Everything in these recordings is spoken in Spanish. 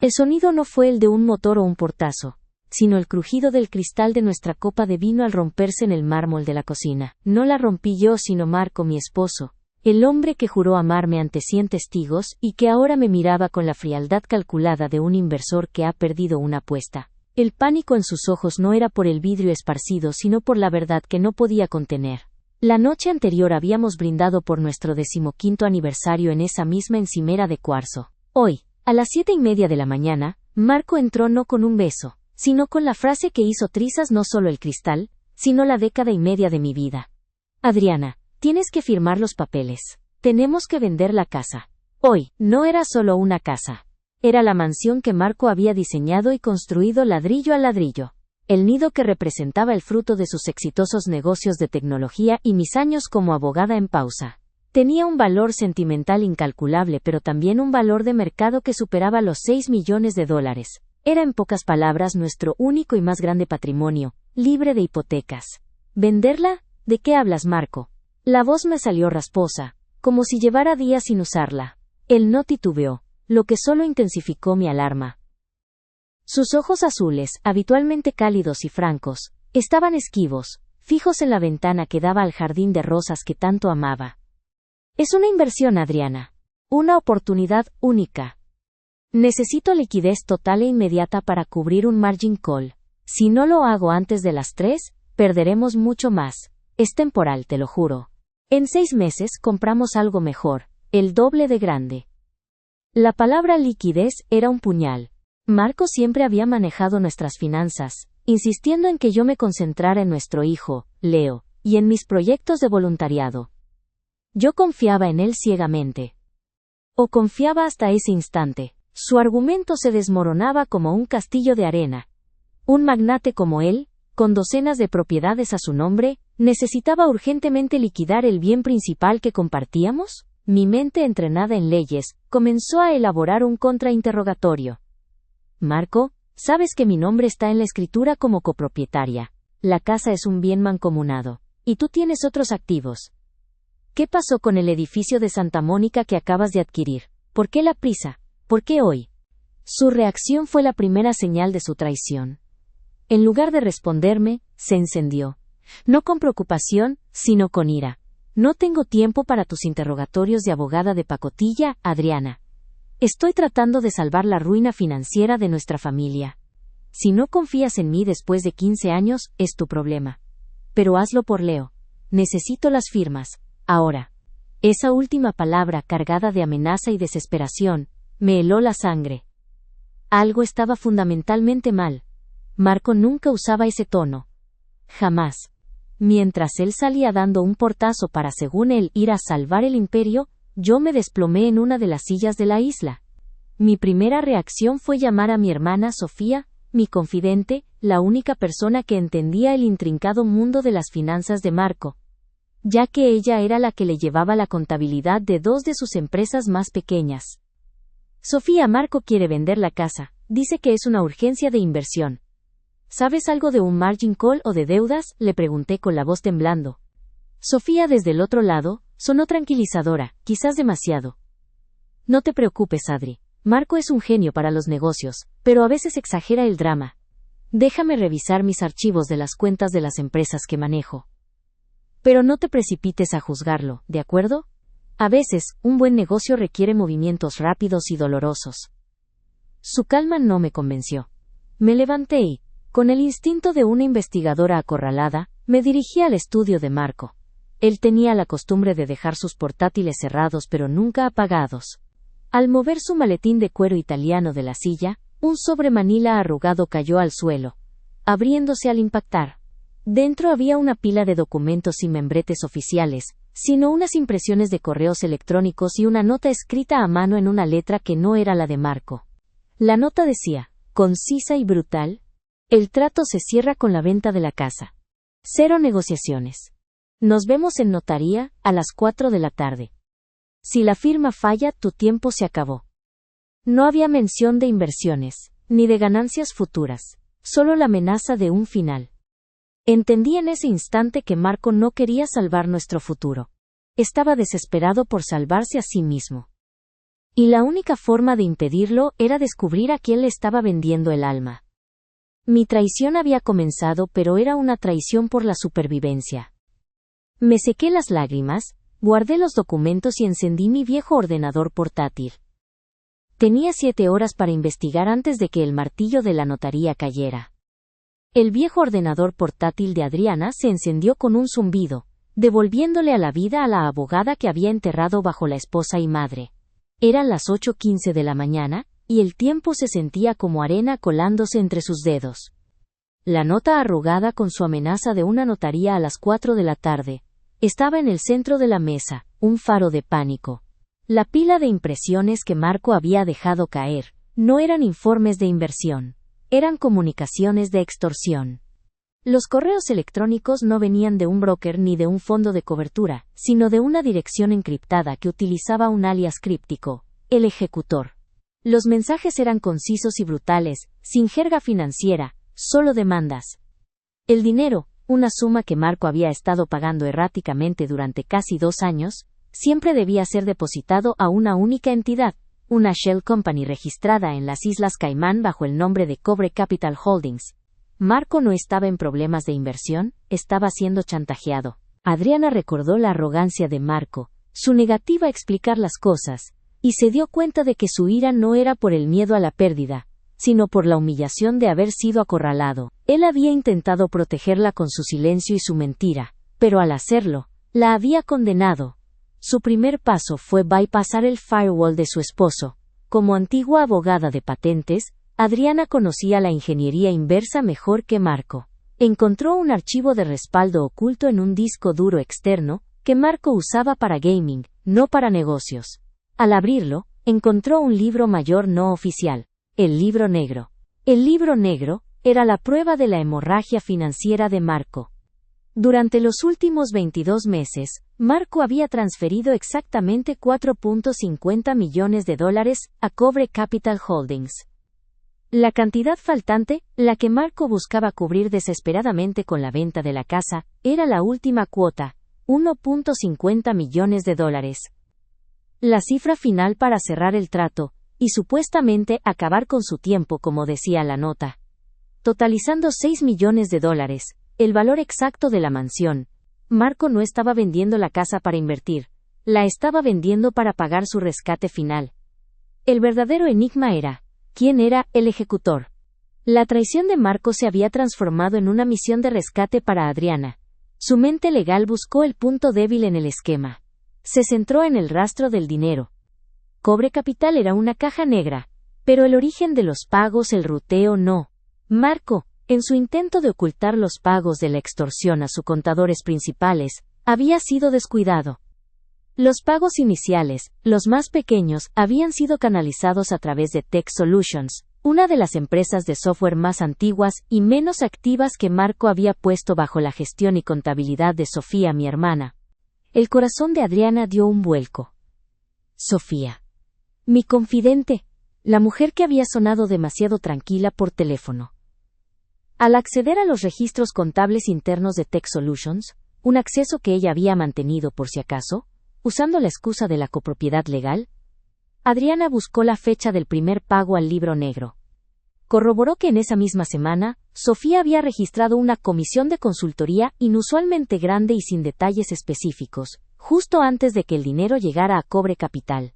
El sonido no fue el de un motor o un portazo, sino el crujido del cristal de nuestra copa de vino al romperse en el mármol de la cocina. No la rompí yo, sino Marco, mi esposo, el hombre que juró amarme ante 100 testigos y que ahora me miraba con la frialdad calculada de un inversor que ha perdido una apuesta. El pánico en sus ojos no era por el vidrio esparcido, sino por la verdad que no podía contener. La noche anterior habíamos brindado por nuestro 15º aniversario en esa misma encimera de cuarzo. Hoy, a las 7:30 de la mañana, Marco entró no con un beso, sino con la frase que hizo trizas no solo el cristal, sino la 1.5 décadas de mi vida. Adriana, tienes que firmar los papeles. Tenemos que vender la casa. Hoy, no era solo una casa. Era la mansión que Marco había diseñado y construido ladrillo a ladrillo. El nido que representaba el fruto de sus exitosos negocios de tecnología y mis años como abogada en pausa. Tenía un valor sentimental incalculable, pero también un valor de mercado que superaba los $6 millones. Era, en pocas palabras, nuestro único y más grande patrimonio, libre de hipotecas. ¿Venderla? ¿De qué hablas, Marco? La voz me salió rasposa, como si llevara días sin usarla. Él no titubeó, lo que solo intensificó mi alarma. Sus ojos azules, habitualmente cálidos y francos, estaban esquivos, fijos en la ventana que daba al jardín de rosas que tanto amaba. Es una inversión, Adriana. Una oportunidad única. Necesito liquidez total e inmediata para cubrir un margin call. Si no lo hago antes de las 3, perderemos mucho más. Es temporal, te lo juro. En 6 meses compramos algo mejor, el doble de grande. La palabra liquidez era un puñal. Marco siempre había manejado nuestras finanzas, insistiendo en que yo me concentrara en nuestro hijo, Leo, y en mis proyectos de voluntariado. Yo confiaba en él ciegamente. O confiaba hasta ese instante. Su argumento se desmoronaba como un castillo de arena. Un magnate como él, con docenas de propiedades a su nombre, ¿necesitaba urgentemente liquidar el bien principal que compartíamos? Mi mente, entrenada en leyes, comenzó a elaborar un contrainterrogatorio. Marco, sabes que mi nombre está en la escritura como copropietaria. La casa es un bien mancomunado. Y tú tienes otros activos. ¿Qué pasó con el edificio de Santa Mónica que acabas de adquirir? ¿Por qué la prisa? ¿Por qué hoy? Su reacción fue la primera señal de su traición. En lugar de responderme, se encendió. No con preocupación, sino con ira. No tengo tiempo para tus interrogatorios de abogada de pacotilla, Adriana. Estoy tratando de salvar la ruina financiera de nuestra familia. Si no confías en mí después de 15 años, es tu problema. Pero hazlo por Leo. Necesito las firmas. Ahora. Esa última palabra, cargada de amenaza y desesperación, me heló la sangre. Algo estaba fundamentalmente mal. Marco nunca usaba ese tono. Jamás. Mientras él salía dando un portazo para, según él, ir a salvar el imperio, yo me desplomé en una de las sillas de la isla. Mi primera reacción fue llamar a mi hermana Sofía, mi confidente, la única persona que entendía el intrincado mundo de las finanzas de Marco, ya que ella era la que le llevaba la contabilidad de 2 de sus empresas más pequeñas. Sofía, Marco quiere vender la casa, dice que es una urgencia de inversión. ¿Sabes algo de un margin call o de deudas?, le pregunté con la voz temblando. Sofía, desde el otro lado, sonó tranquilizadora, quizás demasiado. No te preocupes, Adri. Marco es un genio para los negocios, pero a veces exagera el drama. Déjame revisar mis archivos de las cuentas de las empresas que manejo. Pero no te precipites a juzgarlo, ¿de acuerdo? A veces, un buen negocio requiere movimientos rápidos y dolorosos. Su calma no me convenció. Me levanté y, con el instinto de una investigadora acorralada, me dirigí al estudio de Marco. Él tenía la costumbre de dejar sus portátiles cerrados pero nunca apagados. Al mover su maletín de cuero italiano de la silla, un sobre manila arrugado cayó al suelo, abriéndose al impactar. Dentro había una pila de documentos sin membretes oficiales, sino unas impresiones de correos electrónicos y una nota escrita a mano en una letra que no era la de Marco. La nota decía, concisa y brutal: el trato se cierra con la venta de la casa. 0 negociaciones. Nos vemos en notaría, a las 4 de la tarde. Si la firma falla, tu tiempo se acabó. No había mención de inversiones, ni de ganancias futuras, solo la amenaza de un final. Entendí en ese instante que Marco no quería salvar nuestro futuro. Estaba desesperado por salvarse a sí mismo. Y la única forma de impedirlo era descubrir a quién le estaba vendiendo el alma. Mi traición había comenzado, pero era una traición por la supervivencia. Me sequé las lágrimas, guardé los documentos y encendí mi viejo ordenador portátil. Tenía 7 horas para investigar antes de que el martillo de la notaría cayera. El viejo ordenador portátil de Adriana se encendió con un zumbido, devolviéndole a la vida a la abogada que había enterrado bajo la esposa y madre. Eran las 8:15 de la mañana, y el tiempo se sentía como arena colándose entre sus dedos. La nota arrugada con su amenaza de una notaría a las 4 de la tarde, estaba en el centro de la mesa, un faro de pánico. La pila de impresiones que Marco había dejado caer, no eran informes de inversión, eran comunicaciones de extorsión. Los correos electrónicos no venían de un broker ni de un fondo de cobertura, sino de una dirección encriptada que utilizaba un alias críptico, el ejecutor. Los mensajes eran concisos y brutales, sin jerga financiera, solo demandas. El dinero, una suma que Marco había estado pagando erráticamente durante casi 2 años, siempre debía ser depositado a una única entidad, una shell company registrada en las Islas Caimán bajo el nombre de Cobre Capital Holdings. Marco no estaba en problemas de inversión, estaba siendo chantajeado. Adriana recordó la arrogancia de Marco, su negativa a explicar las cosas, y se dio cuenta de que su ira no era por el miedo a la pérdida, sino por la humillación de haber sido acorralado. Él había intentado protegerla con su silencio y su mentira, pero al hacerlo, la había condenado. Su primer paso fue bypassar el firewall de su esposo. Como antigua abogada de patentes, Adriana conocía la ingeniería inversa mejor que Marco. Encontró un archivo de respaldo oculto en un disco duro externo, que Marco usaba para gaming, no para negocios. Al abrirlo, encontró un libro mayor no oficial, el libro negro. El libro negro era la prueba de la hemorragia financiera de Marco. Durante los últimos 22 meses, Marco había transferido exactamente $4.50 millones a Cobre Capital Holdings. La cantidad faltante, la que Marco buscaba cubrir desesperadamente con la venta de la casa, era la última cuota, $1.50 millones. La cifra final para cerrar el trato, y supuestamente acabar con su tiempo como decía la nota. Totalizando $6 millones, el valor exacto de la mansión. Marco no estaba vendiendo la casa para invertir, la estaba vendiendo para pagar su rescate final. El verdadero enigma era, ¿quién era el ejecutor? La traición de Marco se había transformado en una misión de rescate para Adriana. Su mente legal buscó el punto débil en el esquema. Se centró en el rastro del dinero. Cobre Capital era una caja negra, pero el origen de los pagos, el ruteo no. Marco, en su intento de ocultar los pagos de la extorsión a sus contadores principales, había sido descuidado. Los pagos iniciales, los más pequeños, habían sido canalizados a través de Tech Solutions, una de las empresas de software más antiguas y menos activas que Marco había puesto bajo la gestión y contabilidad de Sofía, mi hermana. El corazón de Adriana dio un vuelco. Sofía. Mi confidente, la mujer que había sonado demasiado tranquila por teléfono. Al acceder a los registros contables internos de Tech Solutions, un acceso que ella había mantenido por si acaso, usando la excusa de la copropiedad legal, Adriana buscó la fecha del primer pago al libro negro. Corroboró que en esa misma semana, Sofía había registrado una comisión de consultoría inusualmente grande y sin detalles específicos, justo antes de que el dinero llegara a Cobre Capital.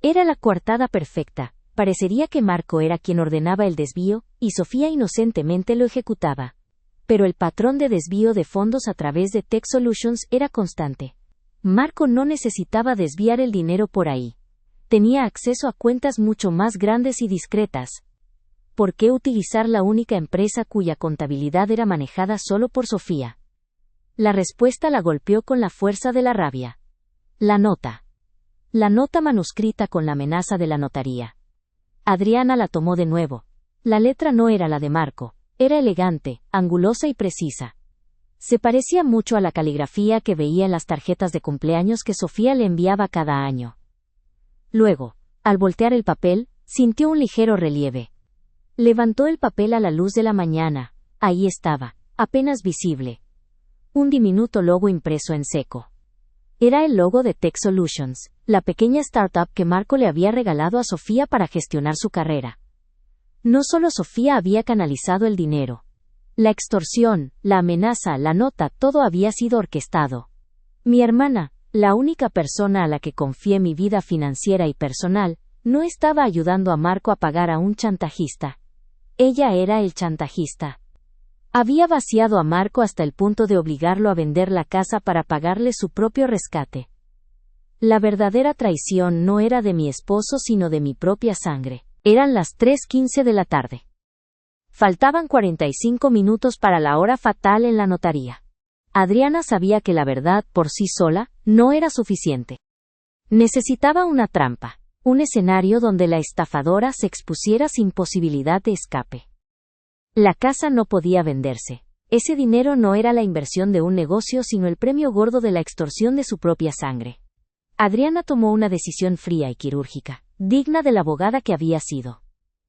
Era la coartada perfecta. Parecería que Marco era quien ordenaba el desvío, y Sofía inocentemente lo ejecutaba. Pero el patrón de desvío de fondos a través de Tech Solutions era constante. Marco no necesitaba desviar el dinero por ahí. Tenía acceso a cuentas mucho más grandes y discretas. ¿Por qué utilizar la única empresa cuya contabilidad era manejada solo por Sofía? La respuesta la golpeó con la fuerza de la rabia. La nota. La nota manuscrita con la amenaza de la notaría. Adriana la tomó de nuevo. La letra no era la de Marco, era elegante, angulosa y precisa. Se parecía mucho a la caligrafía que veía en las tarjetas de cumpleaños que Sofía le enviaba cada año. Luego, al voltear el papel, sintió un ligero relieve. Levantó el papel a la luz de la mañana. Ahí estaba, apenas visible. Un diminuto logo impreso en seco. Era el logo de Tech Solutions, la pequeña startup que Marco le había regalado a Sofía para gestionar su carrera. No solo Sofía había canalizado el dinero. La extorsión, la amenaza, la nota, todo había sido orquestado. Mi hermana, la única persona a la que confié mi vida financiera y personal, no estaba ayudando a Marco a pagar a un chantajista. Ella era el chantajista. Había vaciado a Marco hasta el punto de obligarlo a vender la casa para pagarle su propio rescate. La verdadera traición no era de mi esposo sino de mi propia sangre. Eran las 3:15 de la tarde. Faltaban 45 minutos para la hora fatal en la notaría. Adriana sabía que la verdad por sí sola no era suficiente. Necesitaba una trampa, un escenario donde la estafadora se expusiera sin posibilidad de escape. La casa no podía venderse. Ese dinero no era la inversión de un negocio sino el premio gordo de la extorsión de su propia sangre. Adriana tomó una decisión fría y quirúrgica, digna de la abogada que había sido.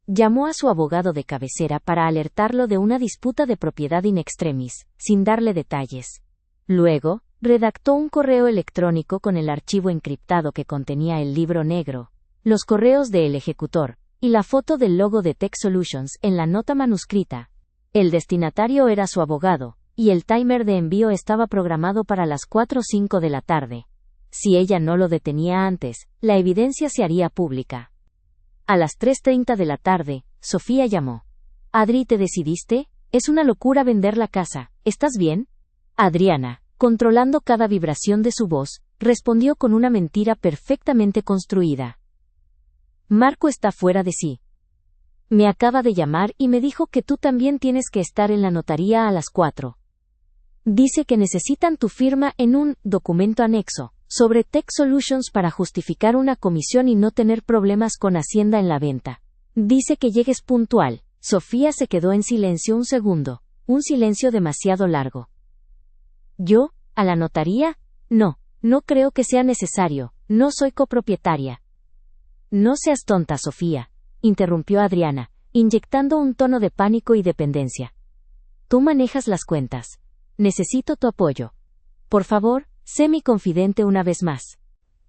Llamó a su abogado de cabecera para alertarlo de una disputa de propiedad in extremis, sin darle detalles. Luego, redactó un correo electrónico con el archivo encriptado que contenía el libro negro, los correos del ejecutor, y la foto del logo de Tech Solutions en la nota manuscrita. El destinatario era su abogado, y el timer de envío estaba programado para las 4:05 de la tarde. Si ella no lo detenía antes, la evidencia se haría pública. A las 3:30 de la tarde, Sofía llamó. «Adri, ¿te decidiste? Es una locura vender la casa. ¿Estás bien?» Adriana, controlando cada vibración de su voz, respondió con una mentira perfectamente construida. «Marco está fuera de sí. Me acaba de llamar y me dijo que tú también tienes que estar en la notaría a las 4. Dice que necesitan tu firma en un documento anexo sobre Tech Solutions para justificar una comisión y no tener problemas con Hacienda en la venta. Dice que llegues puntual». Sofía se quedó en silencio un segundo, un silencio demasiado largo. «¿Yo? ¿A la notaría? No, no creo que sea necesario, no soy copropietaria». «No seas tonta, Sofía», interrumpió Adriana, inyectando un tono de pánico y dependencia. «Tú manejas las cuentas. Necesito tu apoyo. Por favor, sé mi confidente una vez más».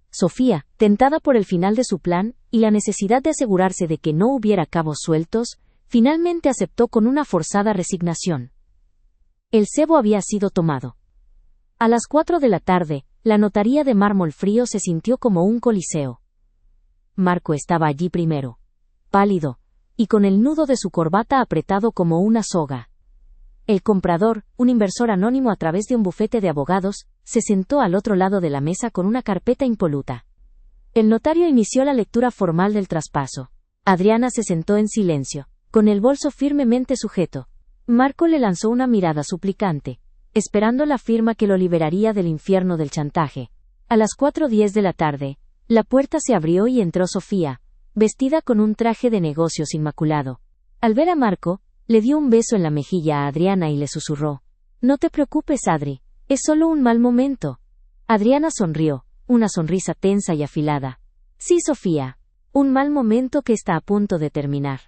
Sofía, tentada por el final de su plan, y la necesidad de asegurarse de que no hubiera cabos sueltos, finalmente aceptó con una forzada resignación. El cebo había sido tomado. A las 4 de la tarde, la notaría de mármol frío se sintió como un coliseo. Marco estaba allí primero, pálido, y con el nudo de su corbata apretado como una soga. El comprador, un inversor anónimo a través de un bufete de abogados, se sentó al otro lado de la mesa con una carpeta impoluta. El notario inició la lectura formal del traspaso. Adriana se sentó en silencio, con el bolso firmemente sujeto. Marco le lanzó una mirada suplicante, esperando la firma que lo liberaría del infierno del chantaje. A las 4:10 de la tarde, la puerta se abrió y entró Sofía, vestida con un traje de negocios inmaculado. Al ver a Marco, le dio un beso en la mejilla a Adriana y le susurró: «No te preocupes, Adri, es solo un mal momento». Adriana sonrió, una sonrisa tensa y afilada. «Sí, Sofía, un mal momento que está a punto de terminar».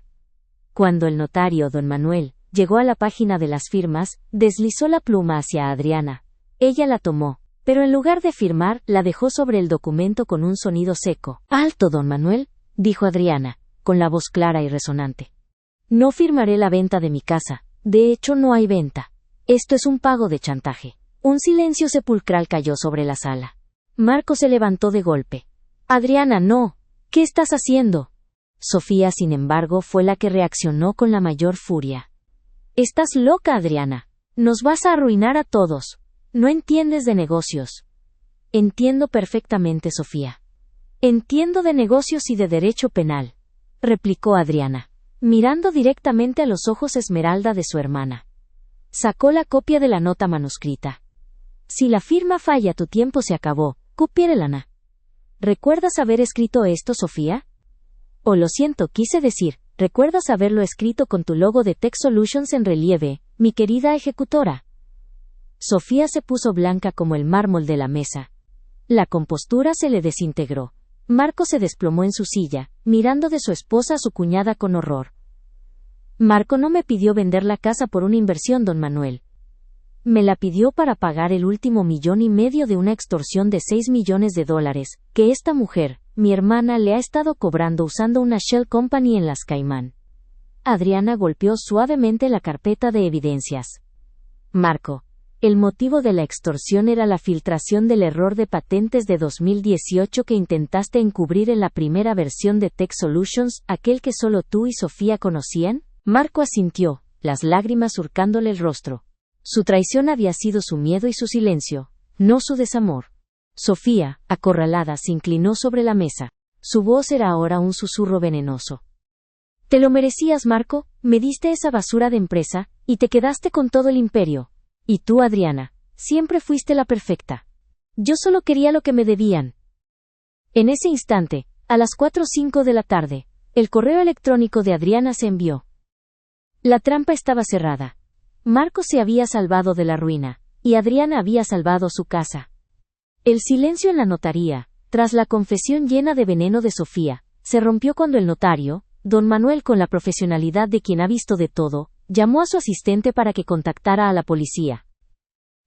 Cuando el notario, don Manuel, llegó a la página de las firmas, deslizó la pluma hacia Adriana. Ella la tomó, pero en lugar de firmar, la dejó sobre el documento con un sonido seco. «Alto, don Manuel», dijo Adriana, con la voz clara y resonante. «No firmaré la venta de mi casa. De hecho, no hay venta. Esto es un pago de chantaje». Un silencio sepulcral cayó sobre la sala. Marco se levantó de golpe. «Adriana, no. ¿Qué estás haciendo?». Sofía, sin embargo, fue la que reaccionó con la mayor furia. «Estás loca, Adriana. Nos vas a arruinar a todos. No entiendes de negocios». «Entiendo perfectamente, Sofía. Entiendo de negocios y de derecho penal», replicó Adriana, mirando directamente a los ojos esmeralda de su hermana. Sacó la copia de la nota manuscrita. «Si la firma falla, tu tiempo se acabó. Cupiérelana. ¿Recuerdas haber escrito esto, Sofía? Oh, lo siento, quise decir, ¿recuerdas haberlo escrito con tu logo de Tech Solutions en relieve, mi querida ejecutora?» Sofía se puso blanca como el mármol de la mesa. La compostura se le desintegró. Marco se desplomó en su silla, mirando de su esposa a su cuñada con horror. «Marco no me pidió vender la casa por una inversión, don Manuel. Me la pidió para pagar el último $1,500,000 de una extorsión de $6 millones que esta mujer, mi hermana, le ha estado cobrando usando una shell company en las Caimán. Adriana golpeó suavemente la carpeta de evidencias. Marco. El motivo de la extorsión era la filtración del error de patentes de 2018 que intentaste encubrir en la primera versión de Tech Solutions, aquel que solo tú y Sofía conocían. Marco asintió, las lágrimas surcándole el rostro. Su traición había sido su miedo y su silencio, no su desamor. Sofía, acorralada, se inclinó sobre la mesa. Su voz era ahora un susurro venenoso. Te lo merecías, Marco, me diste esa basura de empresa, y te quedaste con todo el imperio. Y tú, Adriana, siempre fuiste la perfecta. Yo solo quería lo que me debían. En ese instante, a las 4:05 de la tarde, el correo electrónico de Adriana se envió. La trampa estaba cerrada. Marco se había salvado de la ruina, y Adriana había salvado su casa. El silencio en la notaría, tras la confesión llena de veneno de Sofía, se rompió cuando el notario, don Manuel, con la profesionalidad de quien ha visto de todo, llamó a su asistente para que contactara a la policía.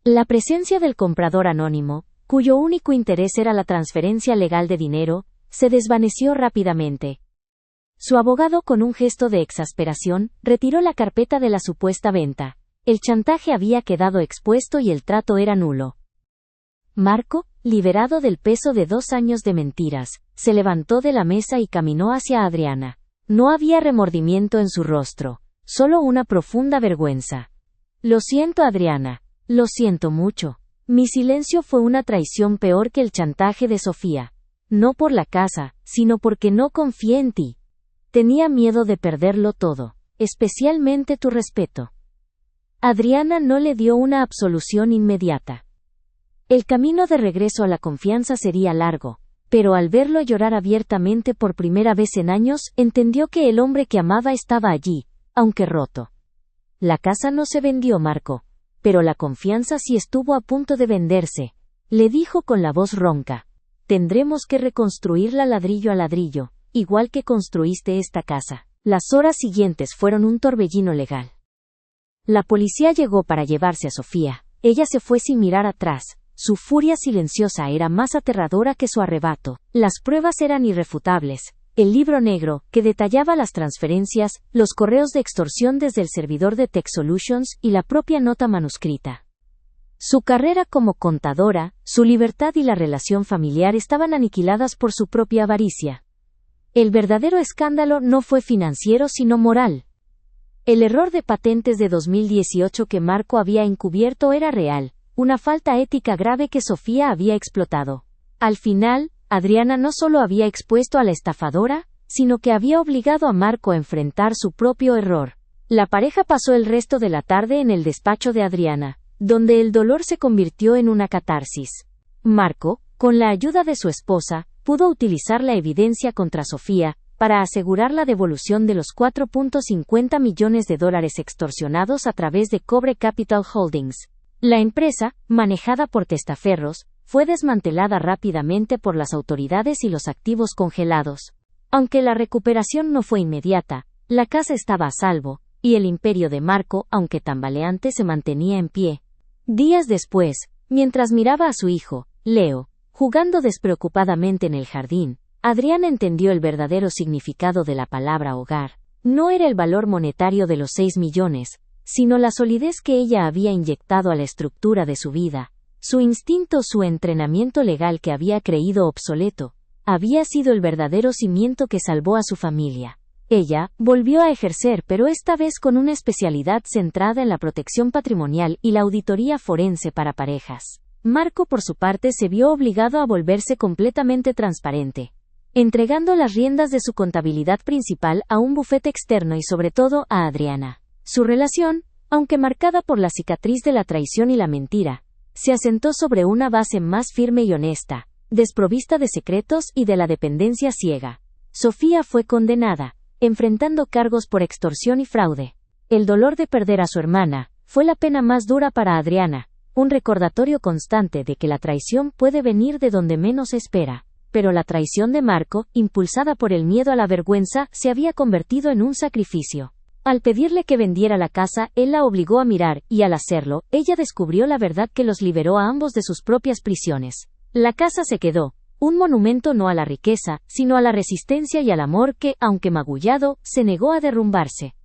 La presencia del comprador anónimo, cuyo único interés era la transferencia legal de dinero, se desvaneció rápidamente. Su abogado, con un gesto de exasperación, retiró la carpeta de la supuesta venta. El chantaje había quedado expuesto y el trato era nulo. Marco, liberado del peso de 2 años de mentiras, se levantó de la mesa y caminó hacia Adriana. No había remordimiento en su rostro, solo una profunda vergüenza. Lo siento, Adriana. Lo siento mucho. Mi silencio fue una traición peor que el chantaje de Sofía. No por la casa, sino porque no confié en ti. Tenía miedo de perderlo todo, especialmente tu respeto. Adriana no le dio una absolución inmediata. El camino de regreso a la confianza sería largo, pero al verlo llorar abiertamente por primera vez en años, entendió que el hombre que amaba estaba allí, aunque roto. La casa no se vendió, Marco, pero la confianza sí estuvo a punto de venderse, le dijo con la voz ronca. Tendremos que reconstruirla ladrillo a ladrillo, igual que construiste esta casa. Las horas siguientes fueron un torbellino legal. La policía llegó para llevarse a Sofía. Ella se fue sin mirar atrás. Su furia silenciosa era más aterradora que su arrebato. Las pruebas eran irrefutables. El libro negro, que detallaba las transferencias, los correos de extorsión desde el servidor de Tech Solutions y la propia nota manuscrita. Su carrera como contadora, su libertad y la relación familiar estaban aniquiladas por su propia avaricia. El verdadero escándalo no fue financiero sino moral. El error de patentes de 2018 que Marco había encubierto era real, una falta ética grave que Sofía había explotado. Al final, Adriana no solo había expuesto a la estafadora, sino que había obligado a Marco a enfrentar su propio error. La pareja pasó el resto de la tarde en el despacho de Adriana, donde el dolor se convirtió en una catarsis. Marco, con la ayuda de su esposa, pudo utilizar la evidencia contra Sofía para asegurar la devolución de los $4.50 millones extorsionados a través de Cobre Capital Holdings. La empresa, manejada por testaferros, fue desmantelada rápidamente por las autoridades y los activos congelados. Aunque la recuperación no fue inmediata, la casa estaba a salvo, y el imperio de Marco, aunque tambaleante, se mantenía en pie. Días después, mientras miraba a su hijo, Leo, jugando despreocupadamente en el jardín, Adriana entendió el verdadero significado de la palabra hogar. No era el valor monetario de los 6 millones, sino la solidez que ella había inyectado a la estructura de su vida. Su instinto, su entrenamiento legal que había creído obsoleto, había sido el verdadero cimiento que salvó a su familia. Ella volvió a ejercer, pero esta vez con una especialidad centrada en la protección patrimonial y la auditoría forense para parejas. Marco, por su parte, se vio obligado a volverse completamente transparente, entregando las riendas de su contabilidad principal a un bufete externo y sobre todo a Adriana. Su relación, aunque marcada por la cicatriz de la traición y la mentira, se asentó sobre una base más firme y honesta, desprovista de secretos y de la dependencia ciega. Sofía fue condenada, enfrentando cargos por extorsión y fraude. El dolor de perder a su hermana fue la pena más dura para Adriana, un recordatorio constante de que la traición puede venir de donde menos se espera. Pero la traición de Marco, impulsada por el miedo a la vergüenza, se había convertido en un sacrificio. Al pedirle que vendiera la casa, él la obligó a mirar, y al hacerlo, ella descubrió la verdad que los liberó a ambos de sus propias prisiones. La casa se quedó, un monumento no a la riqueza, sino a la resistencia y al amor que, aunque magullado, se negó a derrumbarse.